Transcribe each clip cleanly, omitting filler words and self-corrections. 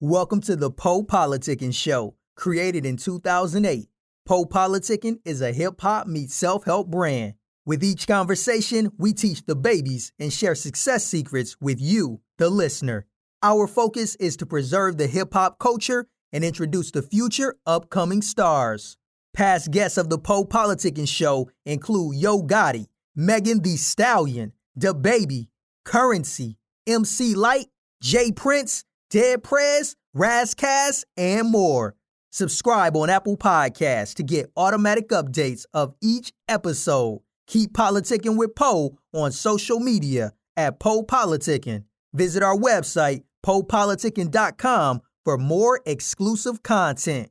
Welcome to the PoPolitickin show. Created in 2008, PoPolitickin is a hip-hop meets self-help brand. With each conversation, we teach the babies and share success secrets with you, the listener. Our focus is to preserve the hip-hop culture and introduce the future upcoming stars. Past guests of the PoPolitickin show include Yo Gotti, Megan Thee Stallion, Da Baby, Currency, MC Light, Jay Prince, Dead Prez, Razcast, and more. Subscribe on Apple Podcasts to get automatic updates of each episode. Keep politicking with Po on social media at PoPolitickin. Visit our website, PoPolitickin.com, for more exclusive content.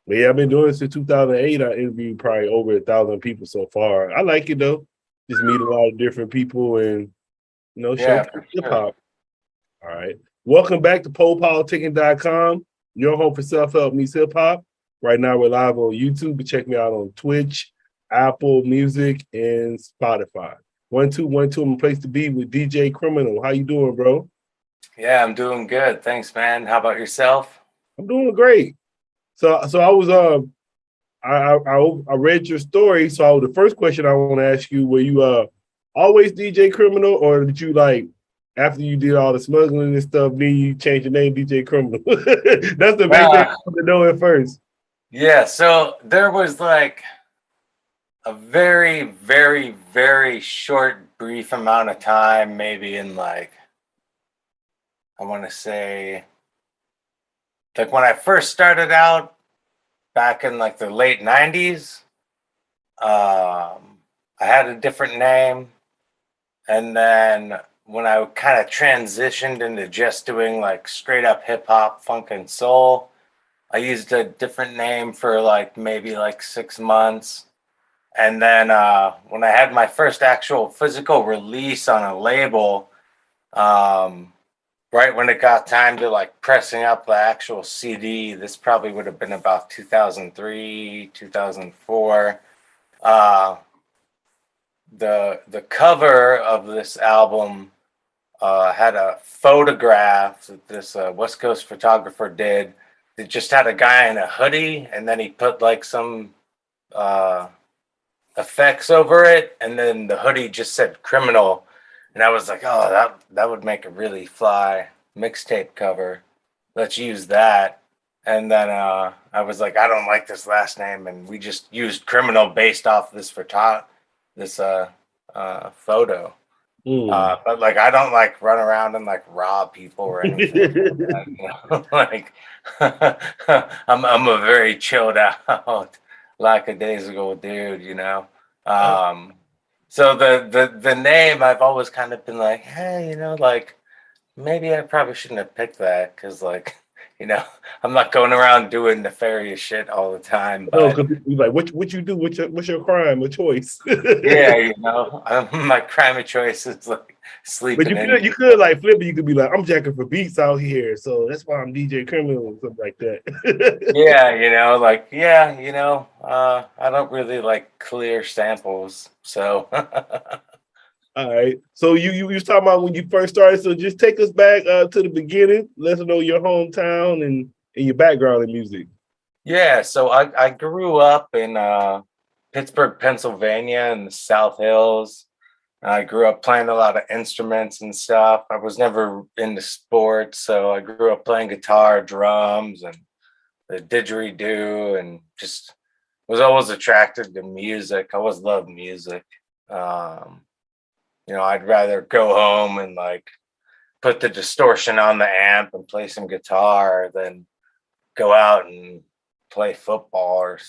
But yeah, I've been doing it since 2008. I interviewed probably over 1,000 people so far. I like it though. Just meet a lot of different people and, show hip hop. All right. Welcome back to PoPolitickin.com, your home for self-help meets hip-hop. Right now, we're live on YouTube, but check me out on Twitch, Apple Music, and Spotify. 1-2-1-2, I'm a place to be with DJ Criminal. How you doing, bro? Yeah, I'm doing good. Thanks, man. How about yourself? I'm doing great. So I was I read your story. So the first question I want to ask you: were you always DJ Criminal, or did you after you did all the smuggling and stuff, then you changed your name DJ Criminal? That's the main thing I want to know at first. Yeah, so there was like a very, very, very short, brief amount of time, maybe in I want to say, when I first started out back in the late 90s, I had a different name. And then when I kind of transitioned into just doing straight up hip hop, funk and soul, I used a different name for maybe 6 months. And then when I had my first actual physical release on a label, right when it got time to pressing up the actual CD, this probably would have been about 2003, 2004. The cover of this album had a photograph that this West Coast photographer did. It just had a guy in a hoodie, and then he put some effects over it, and then the hoodie just said "criminal," and I was like, "Oh, that would make a really fly mixtape cover. Let's use that." And then I was like, "I don't like this last name," and we just used "criminal" based off this photo. But I don't run around and rob people or anything. I'm a very chilled out, lackadaisical dude, So the name, I've always kind of been hey, maybe I probably shouldn't have picked that because I'm not going around doing nefarious shit all the time. But what you do? What's your crime or choice? Yeah, my crime of choice is sleeping. But you could flip it. You could be I'm jacking for beats out here, so that's why I'm DJ Criminal or something like that. I don't really clear samples, so. All right. So you was talking about when you first started. So just take us back to the beginning. Let us know your hometown and your background in music. Yeah. So I grew up in Pittsburgh, Pennsylvania, in the South Hills. I grew up playing a lot of instruments and stuff. I was never into sports, so I grew up playing guitar, drums, and the didgeridoo, and just was always attracted to music. I always loved music. I'd rather go home and put the distortion on the amp and play some guitar than go out and play football or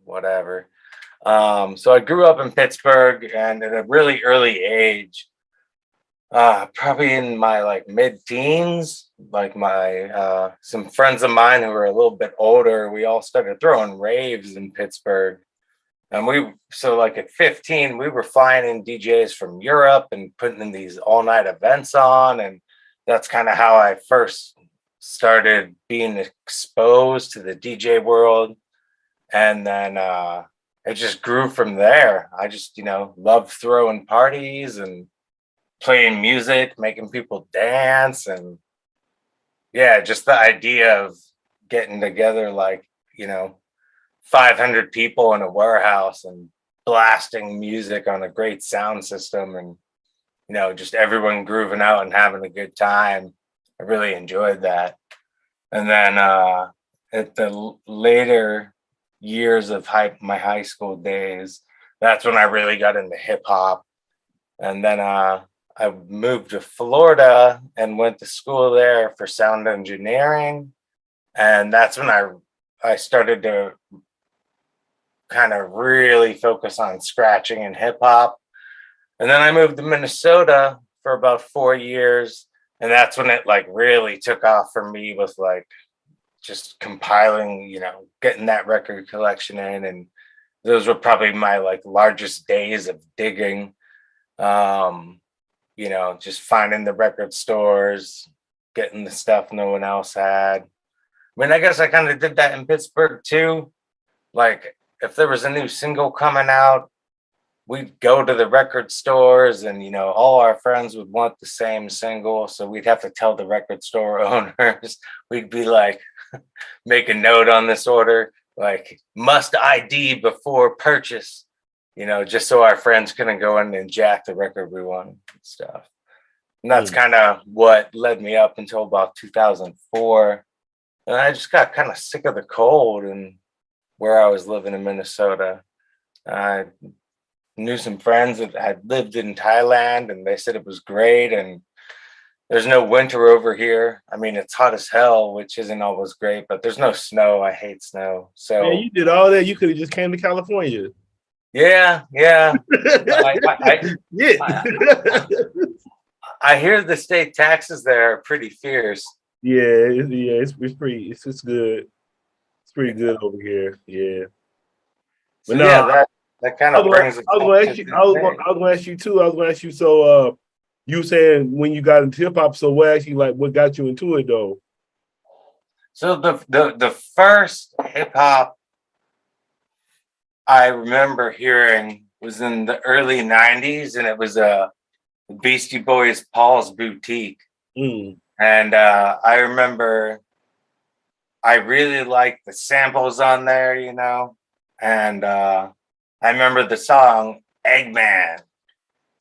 whatever. So I grew up in Pittsburgh, and at a really early age, probably in my mid-teens, my some friends of mine who were a little bit older, we all started throwing raves in Pittsburgh. And at 15, we were flying in DJs from Europe and putting in these all-night events on. And that's kind of how I first started being exposed to the DJ world. And then it just grew from there. I just, loved throwing parties and playing music, making people dance. And, yeah, just the idea of getting together, like, 500 people in a warehouse and blasting music on a great sound system, and just everyone grooving out and having a good time. I really enjoyed that. And then at the later years of my high school days, that's when I really got into hip hop. And then I moved to Florida and went to school there for sound engineering. And that's when I started to kind of really focus on scratching and hip hop. And then I moved to Minnesota for about 4 years. And that's when it like really took off for me with like just compiling, getting that record collection in. And those were probably my like largest days of digging. Just finding the record stores, getting the stuff no one else had. I mean, I guess I kind of did that in Pittsburgh too. Like, if there was a new single coming out, we'd go to the record stores and, all our friends would want the same single. So we'd have to tell the record store owners, we'd be like, make a note on this order, like, must ID before purchase, just so our friends couldn't go in and jack the record we wanted and stuff. And that's kind of what led me up until about 2004. And I just got kind of sick of the cold and where I was living in Minnesota. I knew some friends that had lived in Thailand and they said it was great. And there's no winter over here. I mean, it's hot as hell, which isn't always great, but there's no snow. I hate snow. So man, you did all that. You could have just came to California. Yeah. I hear the state taxes there are pretty fierce. It's pretty. It's good. It's pretty good over here. Yeah. But so no, that kind of brings. I was going to ask you too. I was going to ask you. So, you saying when you got into hip hop? So, what got you into it though? So the first hip hop I remember hearing was in the early '90s, and it was Beastie Boys' Paul's Boutique. And I remember I really liked the samples on there, and I remember the song Eggman.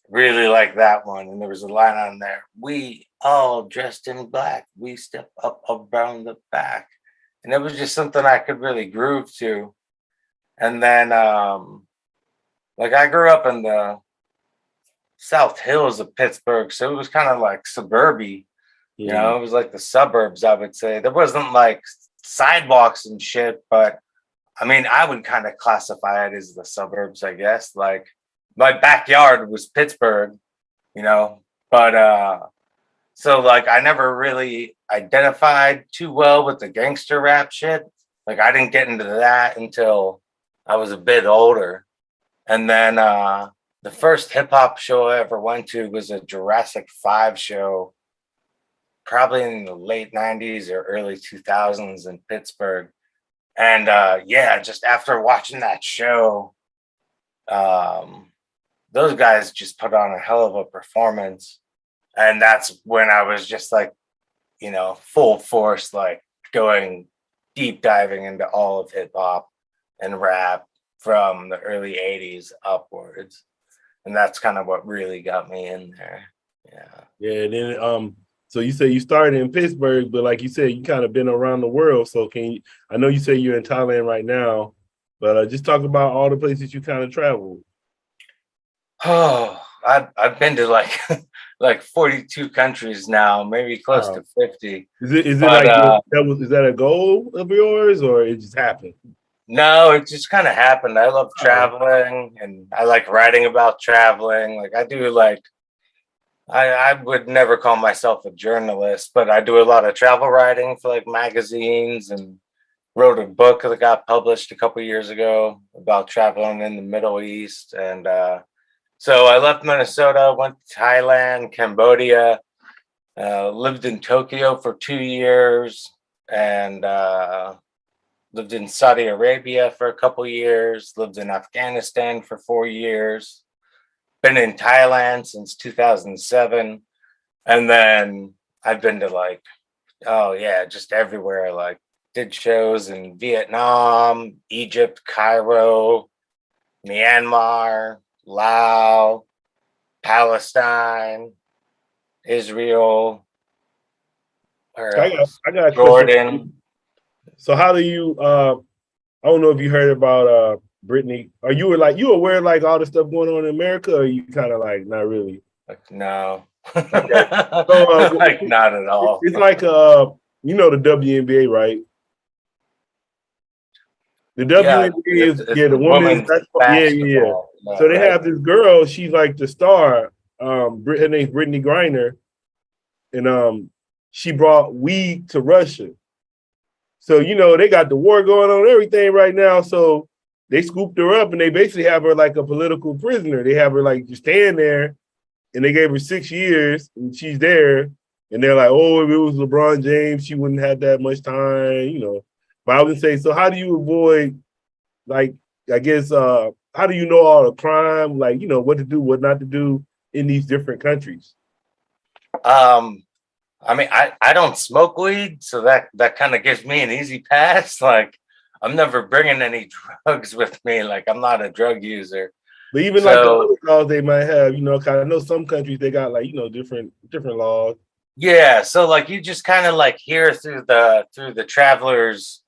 Really like that one. And there was a line on there, we all dressed in black, we step up around the back. And it was just something I could really groove to. And then like I grew up in the South Hills of Pittsburgh, so it was kind of like suburby. It was like the suburbs, I would say. There wasn't like sidewalks and shit, but I mean, I would kind of classify it as the suburbs, I guess. Like my backyard was Pittsburgh, but so like I never really identified too well with the gangster rap shit. Like I didn't get into that until I was a bit older. And then the first hip hop show I ever went to was a Jurassic 5 show, probably in the late 90s or early 2000s in Pittsburgh. And just after watching that show, those guys just put on a hell of a performance. And that's when I was just like, full force, like going deep diving into all of hip hop and rap from the early 80s upwards. And that's kind of what really got me in there. Yeah. And then so you say you started in Pittsburgh, but like you said, you kind of been around the world. So I know you say you're in Thailand right now, but just talk about all the places you kind of traveled. Oh, I've been to like 42 countries now, maybe close to 50. Is that a goal of yours, or it just happened? No, it just kind of happened. I love traveling and I like writing about traveling. Like I do I would never call myself a journalist, but I do a lot of travel writing for like magazines, and wrote a book that got published a couple years ago about traveling in the Middle East. And so I left Minnesota, went to Thailand, Cambodia, lived in Tokyo for 2 years, and lived in Saudi Arabia for a couple years, lived in Afghanistan for 4 years. Been in Thailand since 2007. And then I've been to like Oh yeah, just everywhere. Like did shows in Vietnam, Egypt, Cairo, Myanmar, Laos, Palestine, Israel, where else? I got a question. Jordan. So how do you I don't know if you heard about Brittany. Are you you aware of like all the stuff going on in America, or are you kind of like not really? Like no. Okay. So Like not at all. it's like you know the WNBA, right? The Yeah, WNBA is it's the women's women's basketball. Yeah. basketball. So they Right. have this girl, she's like the star. Her name's Brittany Griner, and she brought weed to Russia. So, you know, they got the war going on and everything right now. So they scooped her up and they basically have her like a political prisoner. They have her like just stand there and they gave her 6 years and she's there. And they're like, oh, if it was LeBron James, she wouldn't have that much time, you know. But I would say, so how do you avoid, like, I guess, how do you know all the crime, like, you know, what to do, what not to do in these different countries? I mean, I don't smoke weed, so that kind of gives me an easy pass. Like, I'm never bringing any drugs with me. Like, I'm not a drug user. But even like the other laws they might have, you know, kind of know some countries they got like, you know, different laws. Yeah, so like you just kind of like hear through the travelers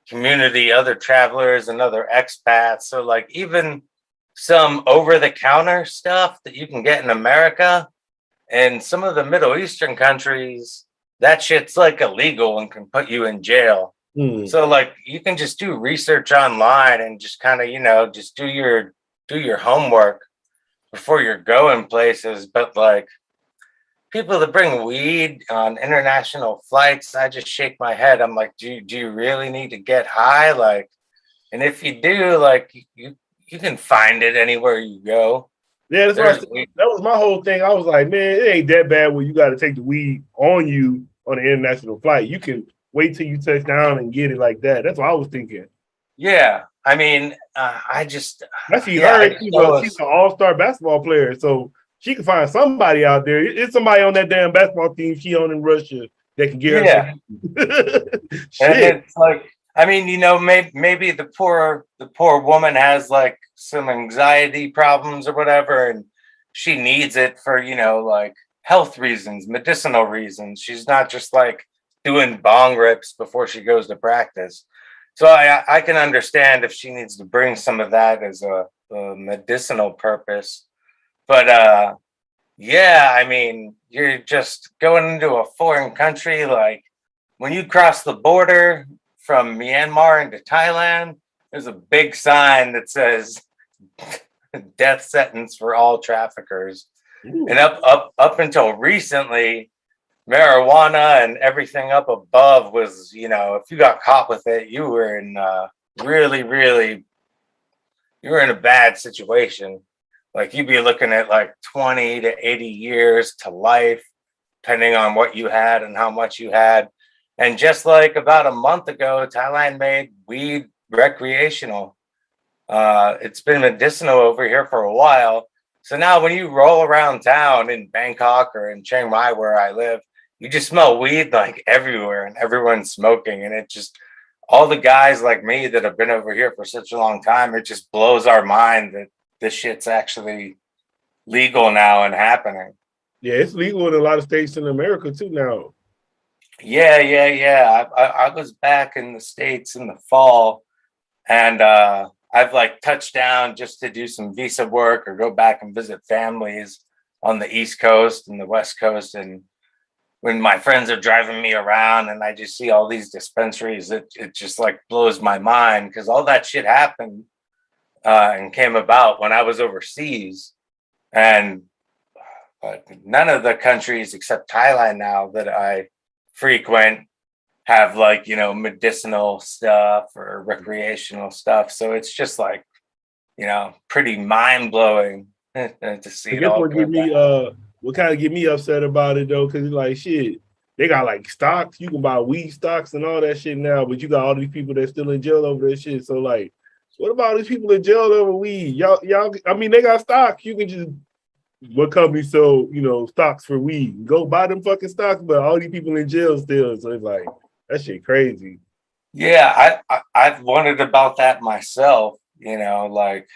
community, other travelers and other expats. So like even some over the counter stuff that you can get in America and some of the Middle Eastern countries, that shit's like illegal and can put you in jail. So like you can just do research online and just kind of, you know, just do your homework before you're going places. But like people that bring weed on international flights, I just shake my head. I'm like, do you really need to get high? Like, and if you do, like you can find it anywhere you go. Yeah, that's right. That was my whole thing. I was like, man, it ain't that bad when you got to take the weed on you on an international flight. You can wait till you touch down and get it like that. That's what I was thinking. Yeah, I mean, I just she's an all-star basketball player, so she can find somebody out there. It's somebody on that damn basketball team she on in Russia that can get her. And it's like, I mean, you know, maybe the poor woman has like some anxiety problems or whatever, and she needs it for, you know, like health reasons, medicinal reasons. She's not just like doing bong rips before she goes to practice. So I can understand if she needs to bring some of that as a medicinal purpose. But yeah, I mean, you're just going into a foreign country. Like when you cross the border from Myanmar into Thailand, there's a big sign that says death sentence for all traffickers. Ooh. And up until recently, marijuana and everything up above was, you know, if you got caught with it, you were in you were in a bad situation. Like you'd be looking at like 20 to 80 years to life, depending on what you had and how much you had. And just like about a month ago, Thailand made weed recreational. It's been medicinal over here for a while. So now when you roll around town in Bangkok or in Chiang Mai, where I live, you just smell weed like everywhere and everyone's smoking. And it just, all the guys like me that have been over here for such a long time, it just blows our mind that this shit's actually legal now and happening. Yeah, it's legal in a lot of states in America too now. Yeah. I was back in the States in the fall, and I've like touched down just to do some visa work or go back and visit families on the East Coast and the West Coast. And when my friends are driving me around and I just see all these dispensaries, it just like blows my mind because all that shit happened and came about when I was overseas. And none of the countries except Thailand now that I frequent have like, you know, medicinal stuff or recreational stuff. So it's just like, you know, pretty mind blowing to see it all. What kind of get me upset about it though, because it's like shit, they got like stocks. You can buy weed stocks and all that shit now, but you got all these people that's still in jail over that shit. So like, what about these people in jail over weed? Y'all, I mean, they got stocks. You can just what company sold, stocks for weed? Go buy them fucking stocks, but all these people in jail still. So it's like, that shit crazy. Yeah, I've wondered about that myself. Like,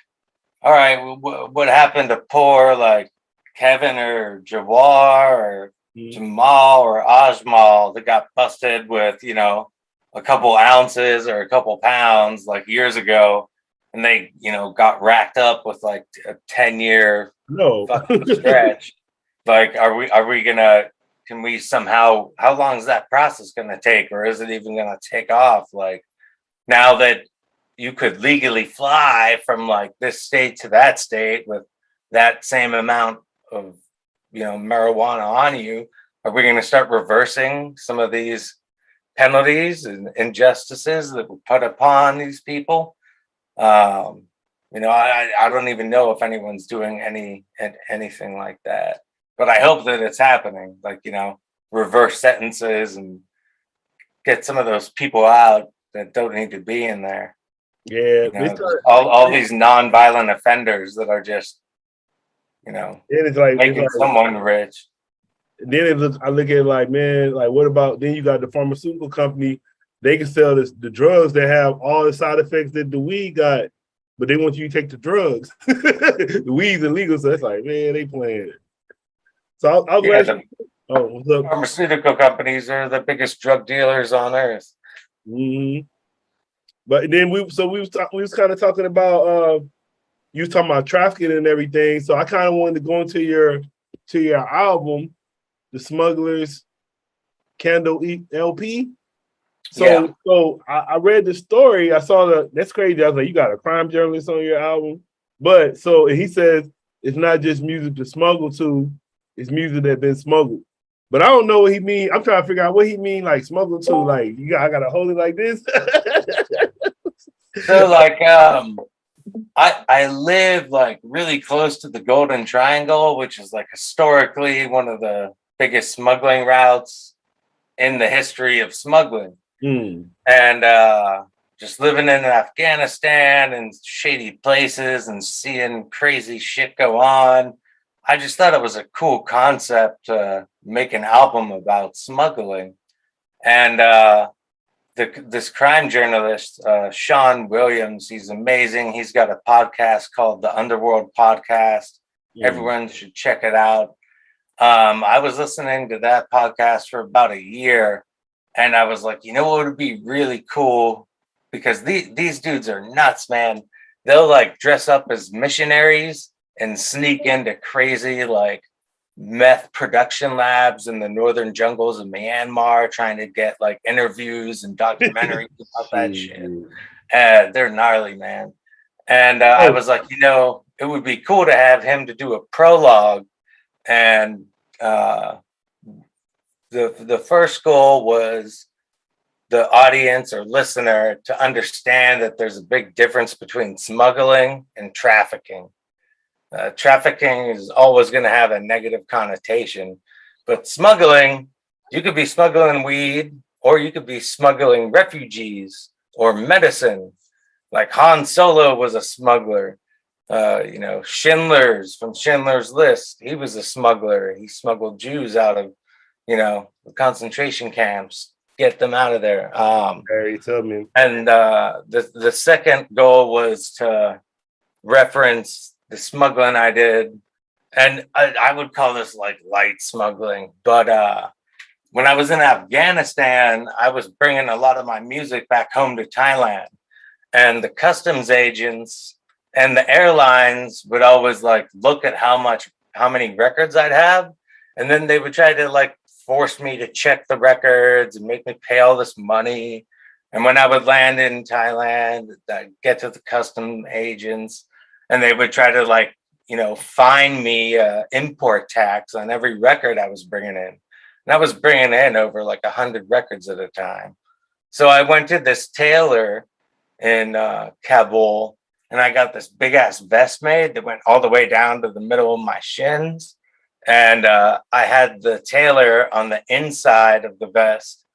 all right, what happened to poor like Kevin or Jawar or Jamal or Ajmal that got busted with, a couple ounces or a couple pounds like years ago, and they, got racked up with like a 10-year fucking stretch. Like, can we somehow, how long is that process gonna take, or is it even gonna take off? Like, now that you could legally fly from like this state to that state with that same amount of, marijuana on you, are we going to start reversing some of these penalties and injustices that were put upon these people? I don't even know if anyone's doing anything like that, but I hope that it's happening. Like, reverse sentences and get some of those people out that don't need to be in there. Yeah, all these non-violent offenders that are just, it's like making someone rich. Then I look at it like, man, like what about then you got the pharmaceutical company? They can sell the drugs that have all the side effects that the weed got, but they want you to take the drugs. The weed's illegal, so it's like, man, they playing. So I'll what's up? Pharmaceutical companies are the biggest drug dealers on earth. Mm-hmm. But then we was kind of talking about you was talking about trafficking and everything. So I kind of wanted to go into your album, the Smugglers Candle LP. So I read the story. I saw that's crazy. I was like, you got a crime journalist on your album. But so he says it's not just music to smuggle to, it's music that's been smuggled. But I don't know what he mean. I'm trying to figure out what he mean, like smuggle to, like I gotta hold it like this. So like I live like really close to the Golden Triangle, which is like historically one of the biggest smuggling routes in the history of smuggling. And just living in Afghanistan and shady places and seeing crazy shit go on, I just thought it was a cool concept to make an album about smuggling. And this crime journalist, Sean Williams, he's amazing. He's got a podcast called The Underworld Podcast. Everyone should check it out. I was listening to that podcast for about a year, and I was like, what would be really cool? Because these dudes are nuts, man. They'll like dress up as missionaries and sneak into crazy like meth production labs in the northern jungles of Myanmar, trying to get like interviews and documentaries about that shit. They're gnarly, man. And I was like, it would be cool to have him to do a prologue. And the first goal was the audience or listener to understand that there's a big difference between smuggling and trafficking. Trafficking is always going to have a negative connotation, but smuggling, you could be smuggling weed, or you could be smuggling refugees or medicine. Like Han Solo was a smuggler. Schindler's from Schindler's List, he was a smuggler. He smuggled Jews out of, the concentration camps, get them out of there. You tell me. And the second goal was to reference the smuggling I did, and I would call this like light smuggling, but when I was in Afghanistan, I was bringing a lot of my music back home to Thailand, and the customs agents and the airlines would always like look at how many records I'd have, and then they would try to like force me to check the records and make me pay all this money. And when I would land in Thailand, I'd get to the custom agents, and they would try to like, fine me import tax on every record I was bringing in. And I was bringing in over like 100 records at a time. So I went to this tailor in Kabul, and I got this big ass vest made that went all the way down to the middle of my shins. And I had the tailor on the inside of the vest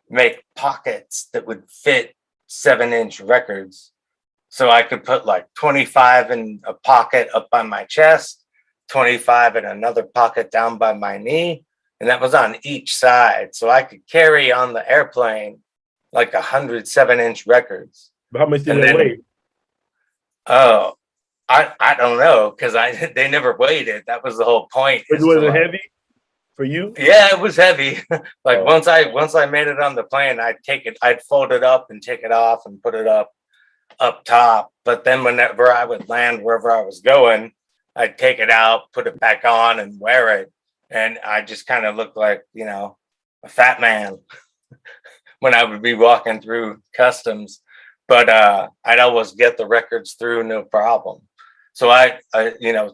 make pockets that would fit 7-inch records. So I could put like 25 in a pocket up on my chest, 25 in another pocket down by my knee. And that was on each side. So I could carry on the airplane like 107-inch records. How much did they weigh? Oh, I don't know, because they never weighed it. That was the whole point. Was it heavy for you? Yeah, it was heavy. Once I made it on the plane, I'd fold it up and take it off and put it up top. But then whenever I would land wherever I was going, I'd take it out, put it back on, and wear it. And I just kind of looked like, a fat man when I would be walking through customs. But I'd always get the records through, no problem. So I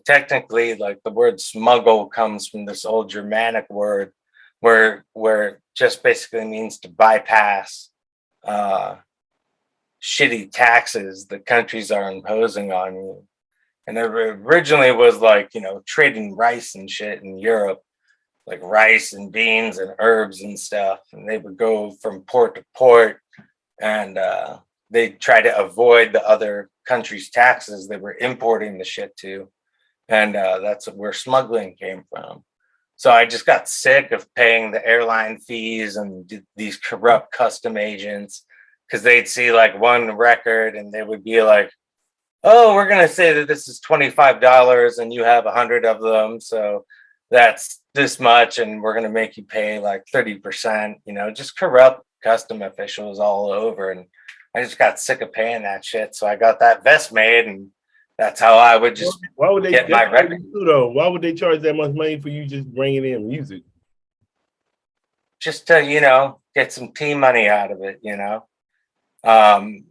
technically, like, the word smuggle comes from this old Germanic word where it just basically means to bypass shitty taxes that countries are imposing on you. And it originally was like, trading rice and shit in Europe, like rice and beans and herbs and stuff. And they would go from port to port, and they try to avoid the other countries' taxes they were importing the shit to. And that's where smuggling came from. So I just got sick of paying the airline fees and these corrupt custom agents, because they'd see like one record and they would be like, oh, we're going to say that this is $25 and you have 100 of them. So that's this much. And we're going to make you pay like 30%, just corrupt custom officials all over. And I just got sick of paying that shit. So I got that vest made, and that's how I would just get my record. Why would they charge that much money for you just bringing in music? Just to, get some tea money out of it, And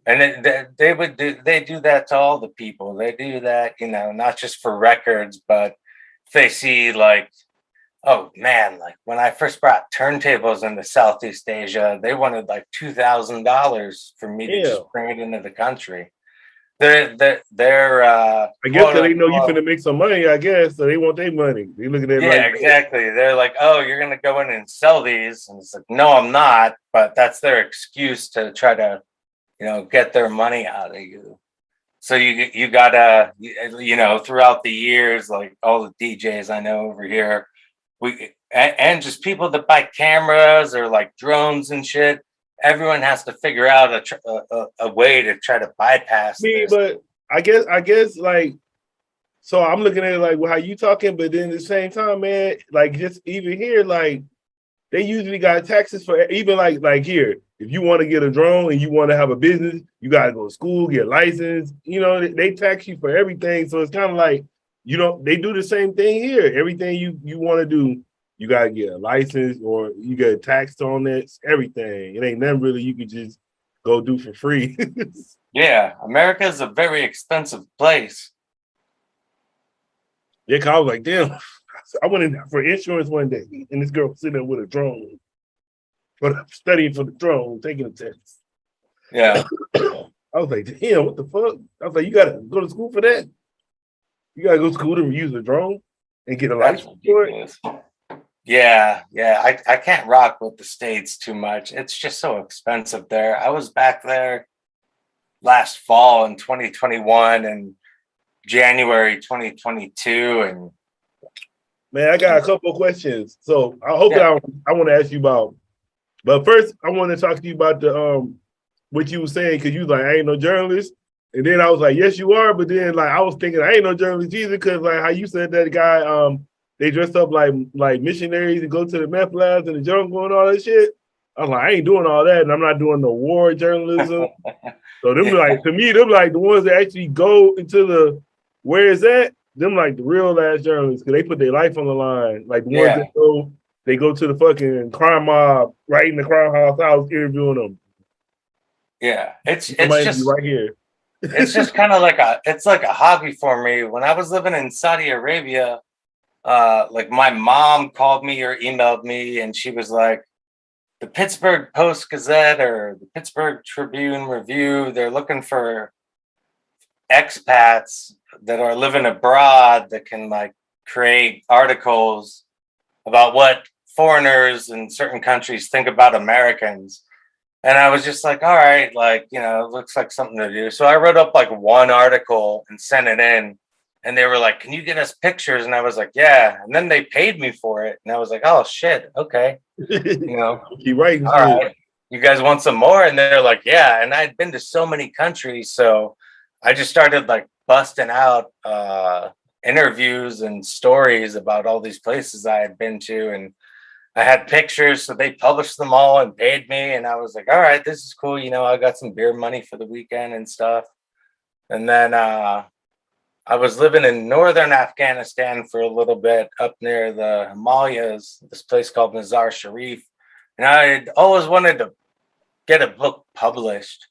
they do that to all the people. They do that, not just for records, but if they see like, oh man, like when I first brought turntables into Southeast Asia, they wanted like $2,000 for me to just bring it into the country. They're I guess they know you're gonna make some money, I guess, so they want their money. They look at that. Yeah, exactly. They're like, oh, you're gonna go in and sell these. And it's like, no, I'm not, but that's their excuse to try to get their money out of you. So you gotta, throughout the years, like all the DJs I know over here, and just people that buy cameras or like drones and shit, everyone has to figure out a way to try to bypass this. But I guess like, so I'm looking at it like, well, how you talking, but then at the same time, man, like just even here, like they usually got taxes for even like here. If you want to get a drone and you want to have a business, you got to go to school, get a license. They tax you for everything. So it's kind of like, they do the same thing here. Everything you want to do, you got to get a license or you get taxed on it, everything. It ain't nothing really you could just go do for free. Yeah, America is a very expensive place. Yeah, I was like, damn, I went in for insurance one day and this girl was sitting there with a drone. But I'm studying for the drone, taking a test. Yeah. I was like, damn, what the fuck? I was like, you got to go to school for that? You got to go to school to use a drone and get a license for it? Yeah. I can't rock with the States too much. It's just so expensive there. I was back there last fall in 2021 and January 2022. And man, I got a couple of questions. So I hope I want to ask you about. But first, I want to talk to you about the what you were saying, because you was like, I ain't no journalist. And then I was like, yes, you are. But then like I was thinking I ain't no journalist either, because like how you said that guy, they dressed up like missionaries and go to the meth labs and the jungle and all that shit. I was like, I ain't doing all that, and I'm not doing no war journalism. So them like, to me, them like the ones that actually go into the where is that? Them like the real ass journalists, because they put their life on the line. Like the ones that they go to the fucking crime mob right in the crime house interviewing them. Yeah, it's just right here. It's just kind of like a hobby for me. When I was living in Saudi Arabia, like my mom called me or emailed me, and she was like, the Pittsburgh Post-Gazette or the Pittsburgh Tribune Review, they're looking for expats that are living abroad that can like create articles about what foreigners in certain countries think about Americans. And I was just like, all right, like, it looks like something to do. So I wrote up like one article and sent it in. And they were like, "Can you get us pictures?" And I was like, "Yeah." And then they paid me for it, and I was like, "Oh shit, okay." Keep writing. All right, you guys want some more? And they're like, "Yeah." And I'd been to so many countries, so I just started like busting out interviews and stories about all these places I had been to, and I had pictures, so they published them all and paid me. And I was like, "All right, this is cool." I got some beer money for the weekend and stuff. And then I was living in northern Afghanistan for a little bit up near the Himalayas, this place called Mazar Sharif. And I had always wanted to get a book published.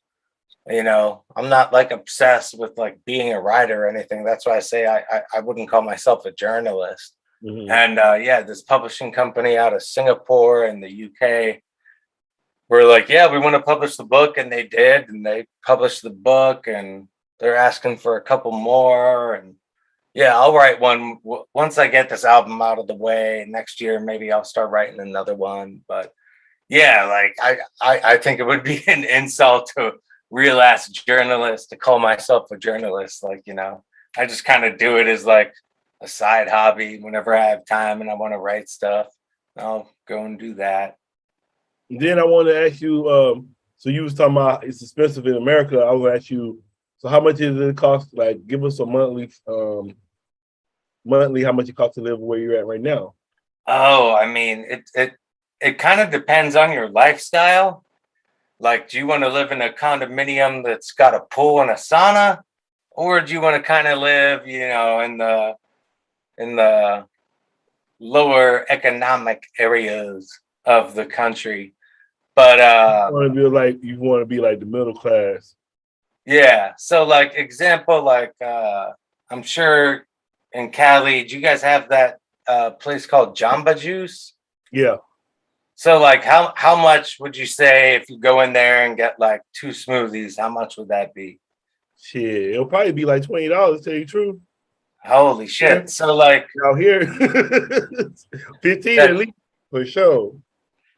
I'm not like obsessed with like being a writer or anything. That's why I say I wouldn't call myself a journalist. Mm-hmm. And this publishing company out of Singapore and the UK were like, "Yeah, we want to publish the book." And they did. And they published the book, and they're asking for a couple more. And yeah, I'll write one once I get this album out of the way. Next year, maybe I'll start writing another one. But yeah, like I think it would be an insult to a real ass journalist to call myself a journalist. Like, I just kind of do it as like a side hobby. Whenever I have time and I want to write stuff, I'll go and do that. Then I want to ask you, so you was talking about it's expensive in America. I will ask you, so how much does it cost? Like, give us a monthly, how much it costs to live where you're at right now? Oh, I mean, it kind of depends on your lifestyle. Like, do you want to live in a condominium that's got a pool and a sauna, or do you want to kind of live, in the lower economic areas of the country? But you want to be like the middle class. Yeah. So like example, like I'm sure in Cali, do you guys have that place called Jamba Juice? Yeah. So like how much would you say if you go in there and get like 2 smoothies, how much would that be? Shit, it'll probably be like $20, to tell you the truth. Holy shit. Yeah. So like out here 15 at least for sure.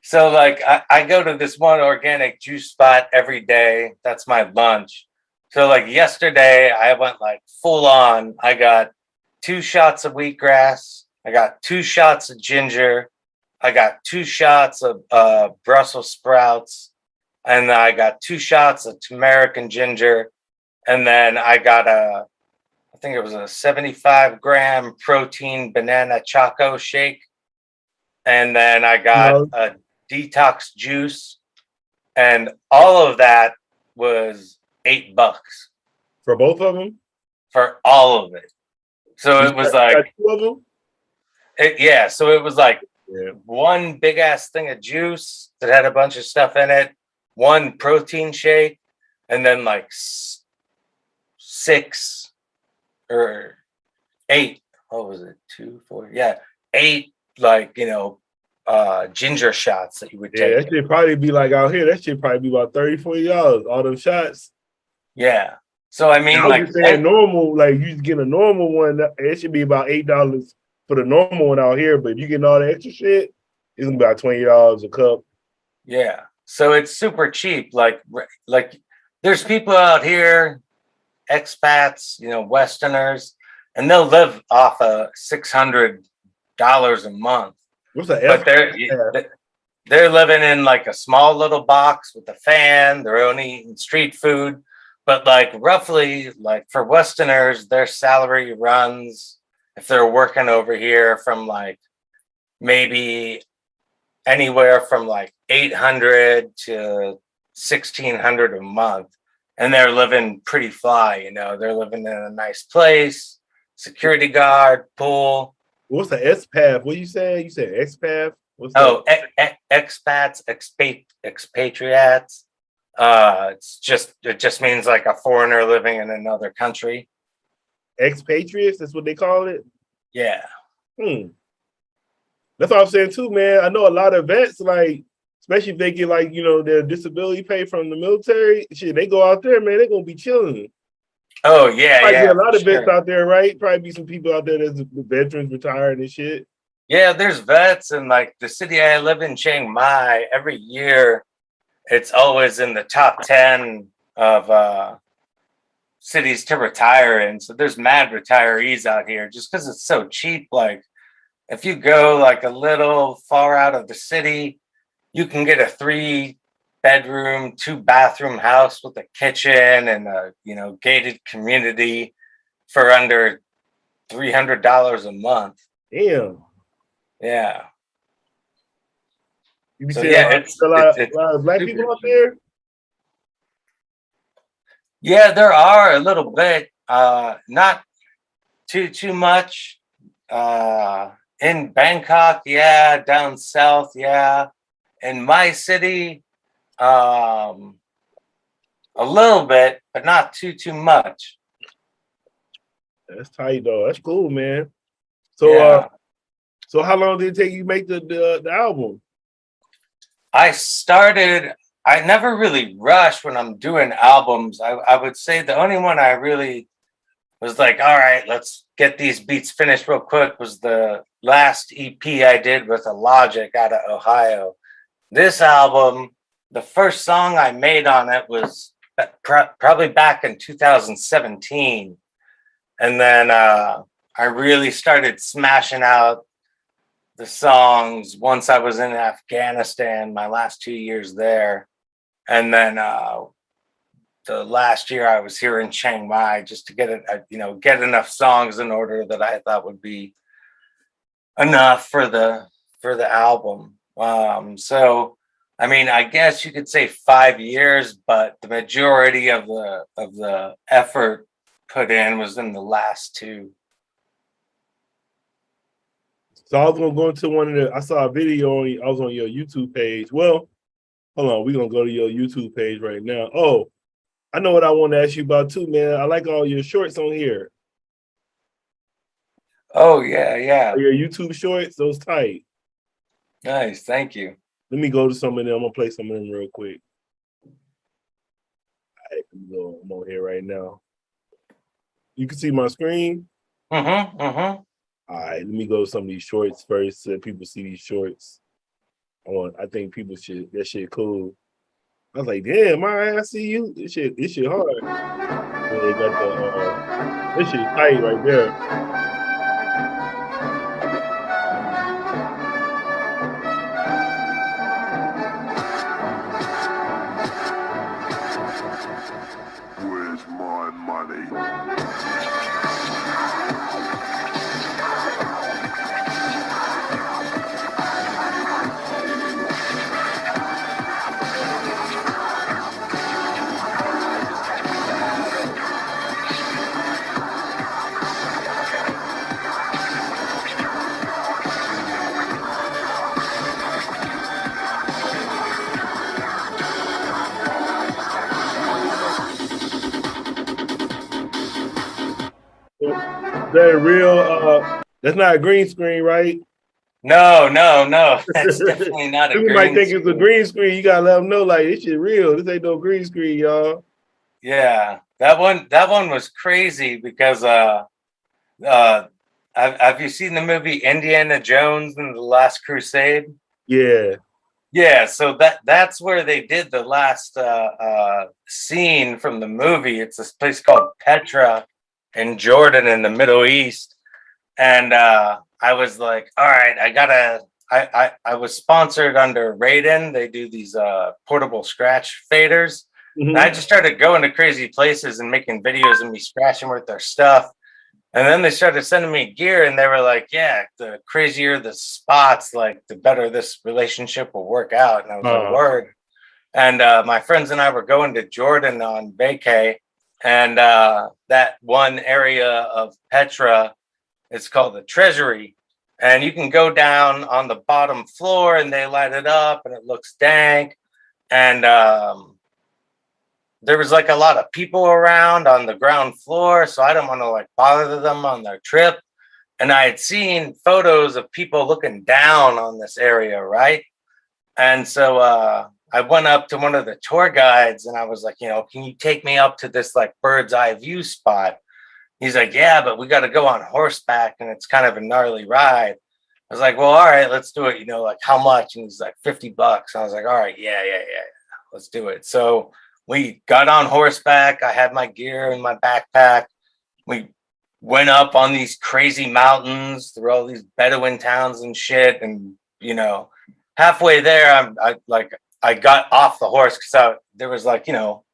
So like I go to this one organic juice spot every day. That's my lunch. So like yesterday I went like full on. I got 2 shots of wheatgrass. I got 2 shots of ginger. I got 2 shots of Brussels sprouts. And then I got 2 shots of turmeric and ginger. And then I got I think it was a 75-gram protein banana choco shake. And then I got a detox juice. And all of that was $8 for both of them. For all of it. So it was like 2 of them. Yeah. So it was like one big ass thing of juice that had a bunch of stuff in it, 1 protein shake, and then like 6 or 8. What was it? 2, 4? Yeah, 8 like ginger shots that you would take. Yeah, that should probably be like out here. That should probably be about $30-$40. All them shots. Yeah. So I mean, like saying normal, like you just get a normal one. It should be about $8 for the normal one out here. But if you getting all the extra shit, it's gonna be about $20 a cup. Yeah. So it's super cheap. Like there's people out here, expats, Westerners, and they'll live off of $600 a month. What's that? But they're living in like a small little box with a fan. They're only eating street food. But like roughly, like for Westerners, their salary runs, if they're working over here, from like maybe anywhere from like $800 to $1,600 a month. And they're living pretty fly, they're living in a nice place, security guard, pool. What's the XPath? What you say? You said XPath? Expats, expatriates. It just means like a foreigner living in another country. Expatriates, that's what they call it? Yeah. That's what I'm saying too, man. I know a lot of vets, like, especially if they get like, their disability pay from the military, shit, they go out there, man, they're gonna be chilling. Oh, yeah, yeah. A lot of vets out there, right? Probably be some people out there that's veterans retired and shit. Yeah, there's vets in like the city I live in, Chiang Mai. Every year, it's always in the top 10 of cities to retire in. So there's mad retirees out here just because it's so cheap. Like if you go like a little far out of the city, you can get a 3-bedroom, 2-bathroom house with a kitchen and a, gated community for under $300 a month. Damn. Yeah. You be seeing a lot of black people out there? Yeah, there are a little bit. Not too much. In Bangkok, yeah. Down south, yeah. In my city, a little bit, but not too much. That's tight though. That's cool, man. So so how long did it take you to make the album? I never really rush when I'm doing albums. I would say the only one I really was like, all right, let's get these beats finished real quick was the last EP I did with Illogic out of Ohio. This album, the first song I made on it was probably back in 2017. And then I really started smashing out the songs once I was in Afghanistan, my last 2 years there. And then the last year I was here in Chiang Mai just to get enough songs in order that I thought would be enough for the album. So I mean, I guess you could say 5 years, but the majority of the effort put in was in the last 2. So I was gonna go into I saw a video I was on your YouTube page. Well, hold on, we're gonna go to your YouTube page right now. Oh, I know what I want to ask you about too, man. I like all your shorts on here. Oh yeah. Your YouTube shorts, those tight. Nice, thank you. Let me go to some of them. I'm gonna play some of them real quick. All right, I'm on here right now. You can see my screen. All right, let me go to some of these shorts first so that people see these shorts. I think people that shit cool. I was like, damn, I see you. This shit hard. So they got this shit tight right there. Where's my money? That real that's not a green screen, right? No. That's definitely not a green screen. People might think it's a green screen. You gotta let them know, like, this shit real. This ain't no green screen, y'all. Yeah, that one was crazy because have you seen the movie Indiana Jones and the Last Crusade? Yeah, so that's where they did the last scene from the movie. It's this place called Petra in Jordan in the Middle East. And I was like, all right, I was sponsored under Raiden. They do these portable scratch faders. And I just started going to crazy places and making videos of me scratching with their stuff. And then they started sending me gear and they were like, yeah, the crazier the spots, like the better this relationship will work out. And I was like, word. And my friends and I were going to Jordan on vacay. And that one area of Petra, it's called the Treasury. And you can go down on the bottom floor and they light it up and it looks dank. And there was like a lot of people around on the ground floor. So I didn't want to like bother them on their trip. And I had seen photos of people looking down on this area, right? And so I went up to one of the tour guides and I was like, can you take me up to this like bird's eye view spot? He's like, yeah, but we got to go on horseback and it's kind of a gnarly ride. I was like, well, all right, let's do it. Like how much? And he's like $50. I was like, all right, yeah. Let's do it. So we got on horseback. I had my gear in my backpack. We went up on these crazy mountains through all these Bedouin towns and shit. And, you know, halfway there, I got off the horse because there was like, you know,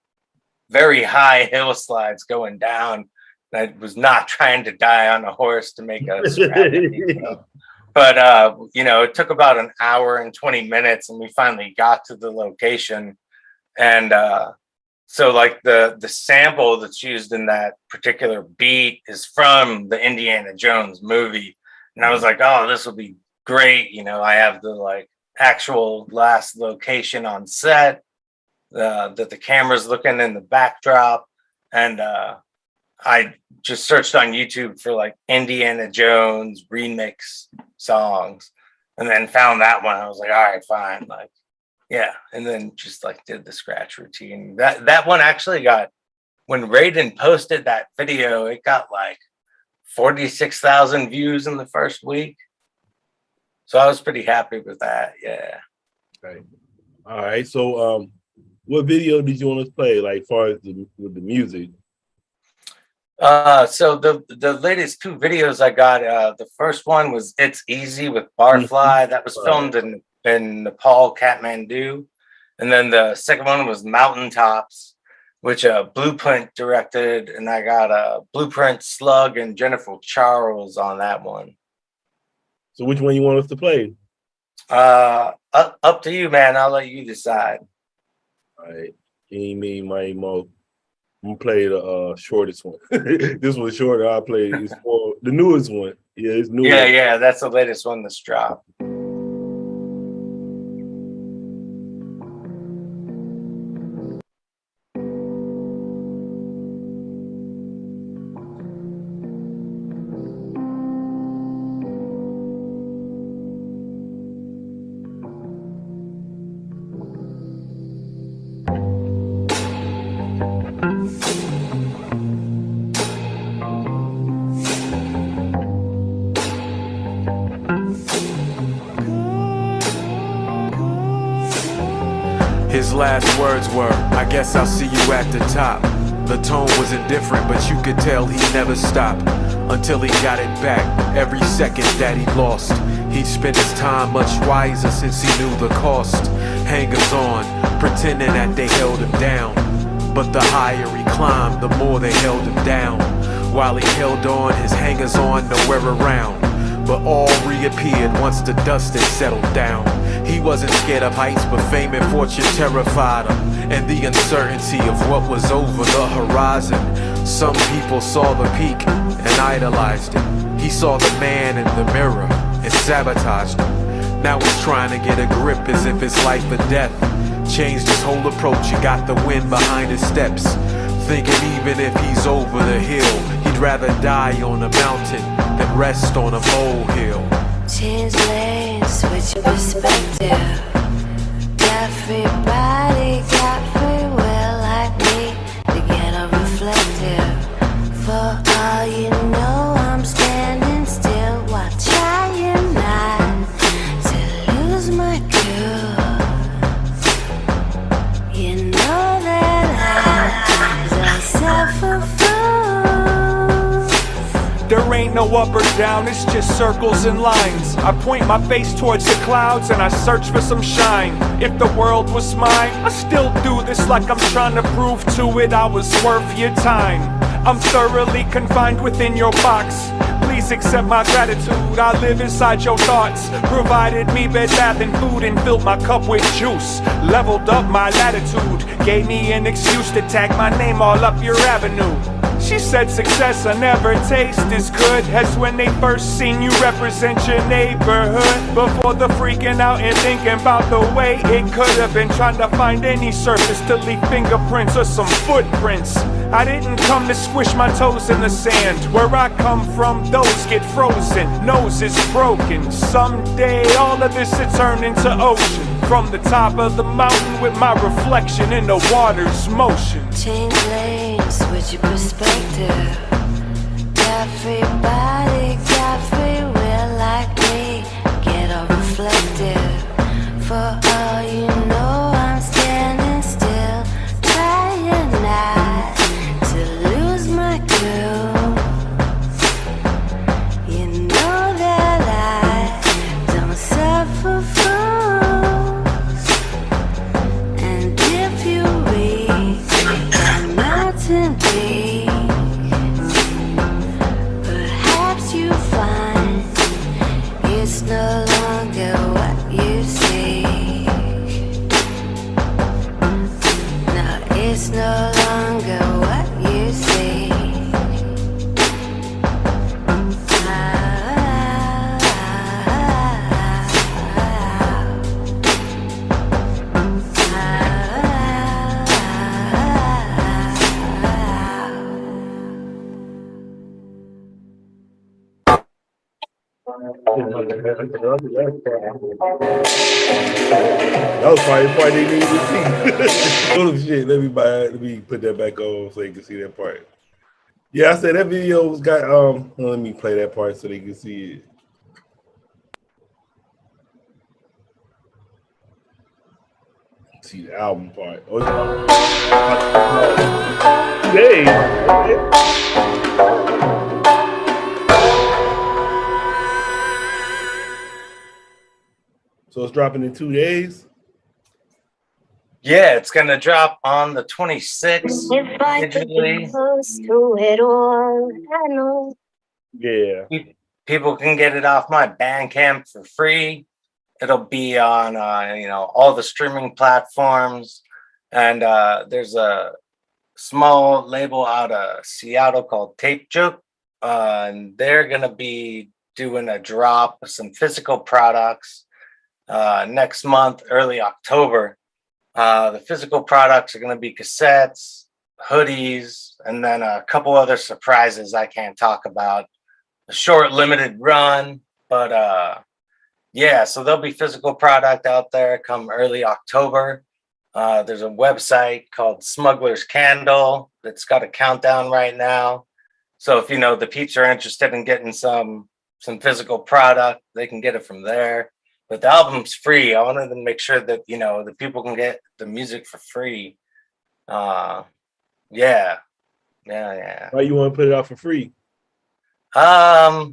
very high hill slides going down. I was not trying to die on a horse to make a scrap. But, you know, it took about an hour and 20 minutes and we finally got to the location. And so like the sample that's used in that particular beat is from the Indiana Jones movie. And I was like, oh, this will be great. You know, I have the like actual last location on set that the camera's looking in the backdrop. And I just searched on YouTube for like Indiana Jones remix songs and then found that one. I was like, all right, fine. Like, yeah. And then just like did the scratch routine. That one actually got, when Raiden posted that video, it got like 46,000 views in the first week. So I was pretty happy with that. Yeah. Okay. All right. So what video did you want to play, like far as with the music? So the latest two videos I got, the first one was It's Easy with Barfly. That was filmed in Nepal, Kathmandu. And then the second one was Mountaintops, which Blueprint directed. And I got Blueprint, Slug, and Jennifer Charles on that one. So which one you want us to play? Up to you, man. I'll let you decide. All right. Me, my mo. I'm gonna play the shortest one. This one's shorter. I play it's for the newest one. Yeah, it's new. Yeah, that's the latest one that's dropped. His last words were, I guess I'll see you at the top. The tone was indifferent, but you could tell he never stopped until he got it back. Every second that he lost, he'd spent his time much wiser since he knew the cost. Hangers on, pretending that they held him down, but the higher he climbed, the more they held him down. While he held on, his hangers on nowhere around, but all reappeared once the dust had settled down. He wasn't scared of heights, but fame and fortune terrified him, and the uncertainty of what was over the horizon. Some people saw the peak and idolized it. He saw the man in the mirror and sabotaged him. Now he's trying to get a grip as if it's life or death. Changed his whole approach and got the wind behind his steps, thinking even if he's over the hill, he'd rather die on a mountain than rest on a molehill. Change lanes, switch perspective. Everybody got free will like me to get a reflective. For all you know, I'm standing still while trying not to lose my cool. You know that I suffer fool. There ain't no up or down, it's just circles and lines. I point my face towards the clouds and I search for some shine. If the world was mine, I still do this like I'm trying to prove to it I was worth your time. I'm thoroughly confined within your box. Please accept my gratitude, I live inside your thoughts. Provided me bed, bath, and food and filled my cup with juice. Leveled up my latitude, gave me an excuse to tag my name all up your avenue. She said success I never taste as good as when they first seen you represent your neighborhood. Before the freaking out and thinking about the way it could have been, trying to find any surface to leave fingerprints or some footprints. I didn't come to squish my toes in the sand. Where I come from, those get frozen, noses broken. Someday all of this will turn into ocean. From the top of the mountain with my reflection in the water's motion. Change lanes, switch your perspective. Everybody got free will like me, get a reflective. For all you know, I'm standing still, trying mountain peaks. Perhaps you find it's no longer what you seek. No, it's no longer what you seek. That was probably the part they needed to see. Oh shit! Let me put that back on so you can see that part. Yeah, I said that video was got. Let me play that part so they can see it. See the album part. Oh, hey. So it's dropping in 2 days. Yeah, it's gonna drop on the 26th. If I could be close to it all, I know. Yeah. People can get it off my Bandcamp for free. It'll be on all the streaming platforms, and there's a small label out of Seattle called Tape Joke, and they're gonna be doing a drop of some physical products next month, early October. The physical products are gonna be cassettes, hoodies, and then a couple other surprises I can't talk about. A short limited run, but yeah, so there'll be physical product out there come early October. There's a website called Smugglers Candle that's got a countdown right now. So if the peeps are interested in getting some physical product, they can get it from there. But the album's free. I wanted to make sure that the people can get the music for free. Yeah. Why you want to put it out for free? I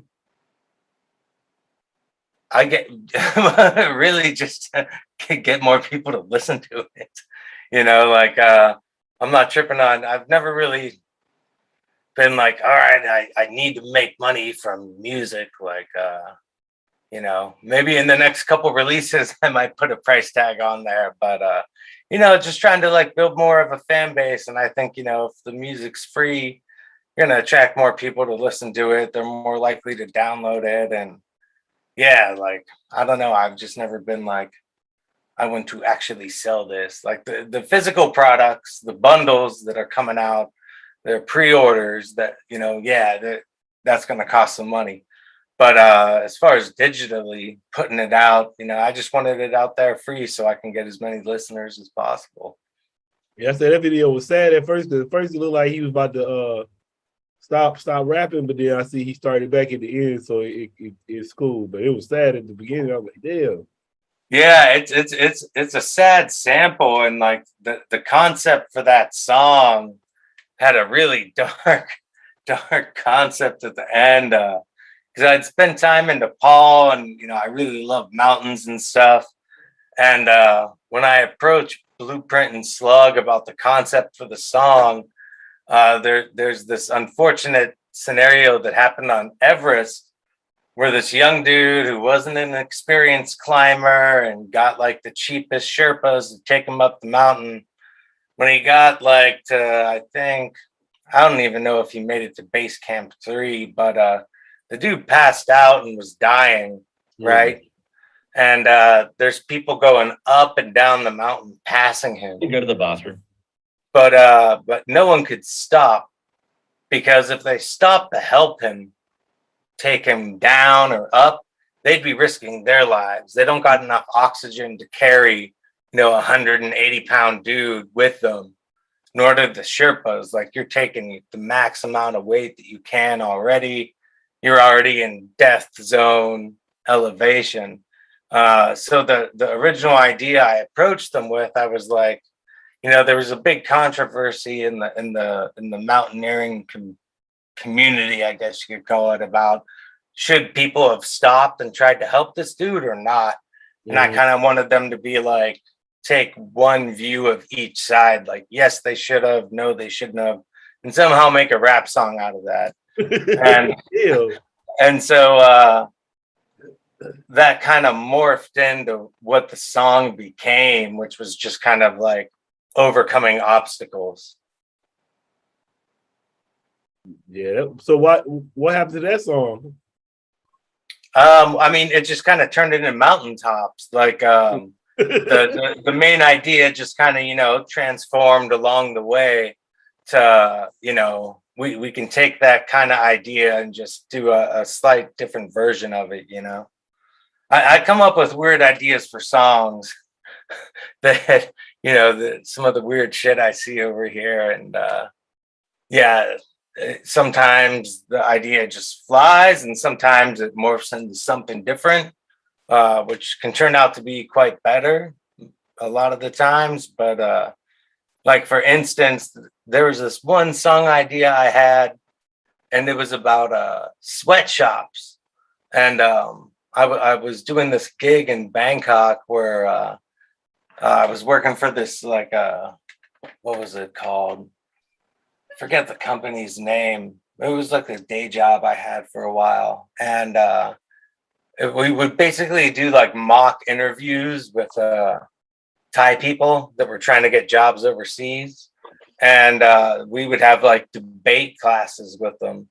get really just to get more people to listen to it. I'm not tripping on. I've never really been like, all right, I need to make money from music. Maybe in the next couple releases, I might put a price tag on there. But just trying to build more of a fan base. And I think if the music's free, you're gonna attract more people to listen to it. They're more likely to download it. And yeah, I don't know. I've just never been I want to actually sell this. The physical products, the bundles that are coming out, they're pre-orders that, that's going to cost some money. But as far as digitally putting it out, I just wanted it out there free so I can get as many listeners as possible. Yeah, I said that video was sad at first. At first it looked like he was about to stop rapping, but then I see he started back at the end, so it's cool. But it was sad at the beginning. I was like, damn. Yeah, it's a sad sample, and the concept for that song had a really dark concept at the end. Because I'd spent time in Nepal, and I really love mountains and stuff. And when I approached Blueprint and Slug about the concept for the song, there's this unfortunate scenario that happened on Everest, where this young dude who wasn't an experienced climber and got the cheapest Sherpas to take him up the mountain. When he got to, I don't even know if he made it to base camp 3, but the dude passed out and was dying, right? And there's people going up and down the mountain passing him. You go to the bathroom. But no one could stop, because if they stopped to help him, take him down or up, they'd be risking their lives. They don't got enough oxygen to carry, a 180-pound dude with them, nor do the Sherpas. You're taking the max amount of weight that you can already. You're already in death zone elevation. So the original idea I approached them with, I was like, there was a big controversy in the mountaineering community, I guess you could call it, about should people have stopped and tried to help this dude or not. And I kind of wanted them to be take one view of each side. Yes, they should have. No, they shouldn't have. and somehow make a rap song out of that. And Ew. and so that kind of morphed into what the song became, which was just kind of like overcoming obstacles. Yeah. So what happened to that song? I mean, it just kind of turned into mountaintops. Like the main idea just kind of, you know, transformed along the way to, you know, we can take that kind of idea and just do a slight different version of it, you know. I come up with weird ideas for songs that, you know, some of the weird shit I see over here. And yeah, sometimes the idea just flies and sometimes it morphs into something different, which can turn out to be quite better a lot of the times. But like, for instance, there was this one song idea I had, and it was about sweatshops. And I was doing this gig in Bangkok where I was working for this, like, what was it called? I forget the company's name. It was like a day job I had for a while. And we would basically do like mock interviews with Thai people that were trying to get jobs overseas. And we would have like debate classes with them.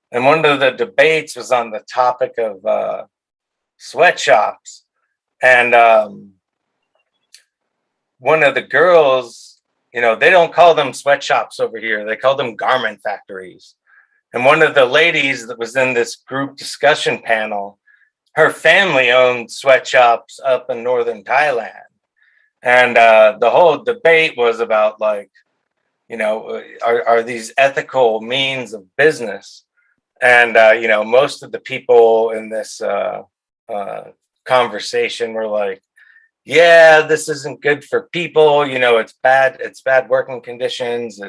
And one of the debates was on the topic of sweatshops. And one of the girls, you know, they don't call them sweatshops over here. They call them garment factories. And one of the ladies that was in this group discussion panel, her family owned sweatshops up in northern Thailand. And the whole debate was about, like, you know, are these ethical means of business? And, you know, most of the people in this conversation were like, yeah, this isn't good for people. You know, it's bad working conditions.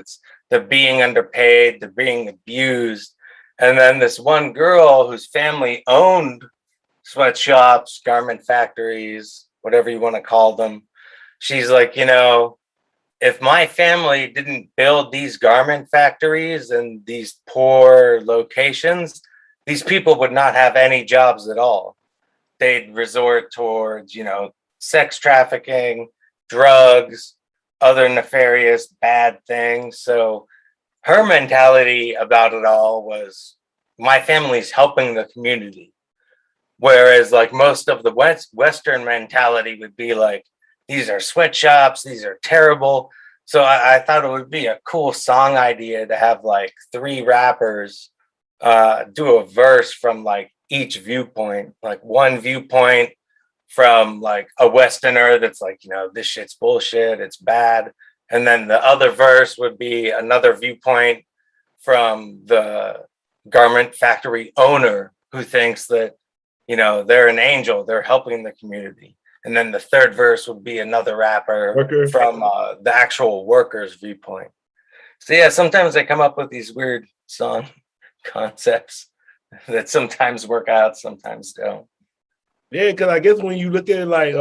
They're being underpaid. They're being abused. And then this one girl whose family owned sweatshops, garment factories, whatever you want to call them. She's like, you know, if my family didn't build these garment factories in these poor locations, these people would not have any jobs at all. They'd resort towards, you know, sex trafficking, drugs, other nefarious bad things. So her mentality about it all was, my family's helping the community. Whereas like most of the Western mentality would be like, these are sweatshops, these are terrible. So I thought it would be a cool song idea to have like 3 rappers do a verse from like each viewpoint, like one viewpoint from like a Westerner that's like, you know, this shit's bullshit, it's bad. And then the other verse would be another viewpoint from the garment factory owner who thinks that, you know, they're an angel, they're helping the community. And then the third verse would be another rapper from the actual worker's viewpoint. So yeah, sometimes I come up with these weird song concepts that sometimes work out, sometimes don't. Yeah, because I guess when you look at it like,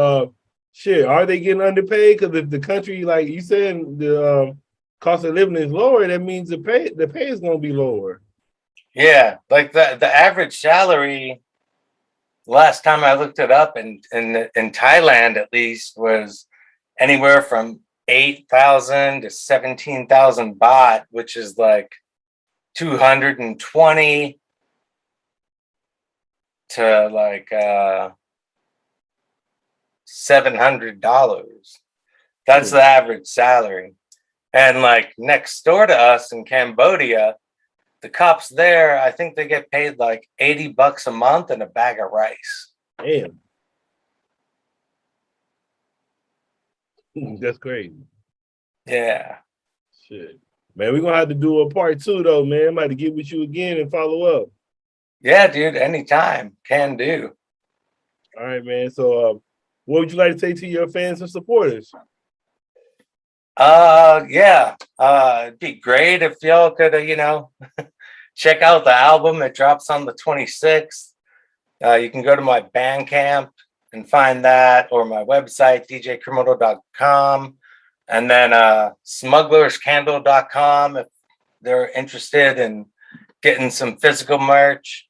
shit, are they getting underpaid? Because if the country, like you said, the cost of living is lower, that means the pay is going to be lower. Yeah, like the average salary, last time I looked it up in Thailand at least, was anywhere from 8,000 to 17,000 baht, which is like 220 to like $700. That's the average salary. And like next door to us in Cambodia, the cops there, I think they get paid like $80 a month and a bag of rice. Damn. That's crazy. Yeah. Shit. Man, we're going to have to do a part 2 though, man. I'm about to get with you again and follow up. Yeah, dude, anytime. Can do. All right, man. So what would you like to say to your fans and supporters? Yeah. It'd be great if y'all could, you know, check out the album. It drops on the 26th. You can go to my Bandcamp and find that, or my website, djcriminal.com, and then smugglerscandle.com if they're interested in getting some physical merch,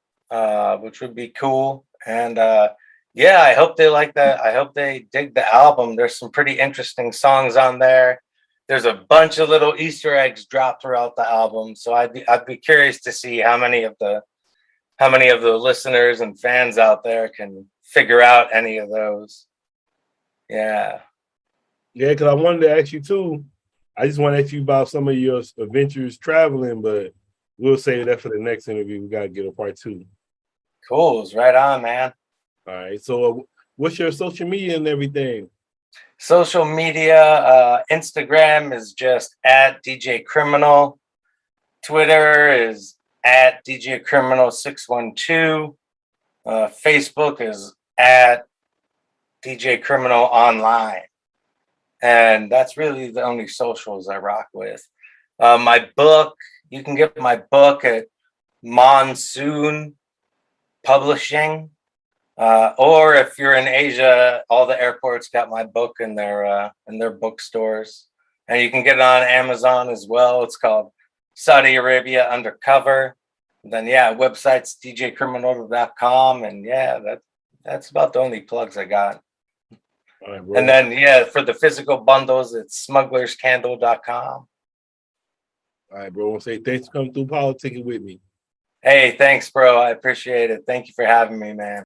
which would be cool. And yeah, I hope they like that. I hope they dig the album. There's some pretty interesting songs on there. There's a bunch of little Easter eggs dropped throughout the album. So I'd be curious to see how many of the listeners and fans out there can figure out any of those. Yeah. Yeah, because I wanted to ask you too. I just want to ask you about some of your adventures traveling, but we'll save that for the next interview. We got to get a part 2. Cool. It's right on, man. All right. So what's your social media and everything? Social media, Instagram is just at DJ Criminal. Twitter is at DJ Criminal 612. Facebook is at DJ Criminal Online. And that's really the only socials I rock with. My book, you can get my book at Monsoon Publishing. Or if you're in Asia, all the airports got my book in their bookstores. And you can get it on Amazon as well. It's called Saudi Arabia Undercover. And then, yeah, website's djcriminal.com. And yeah, that's about the only plugs I got. All right, bro. And then, yeah, for the physical bundles, it's smugglerscandle.com. All right, bro. I want to say thanks for coming through politicking with me. Hey, thanks, bro. I appreciate it. Thank you for having me, man.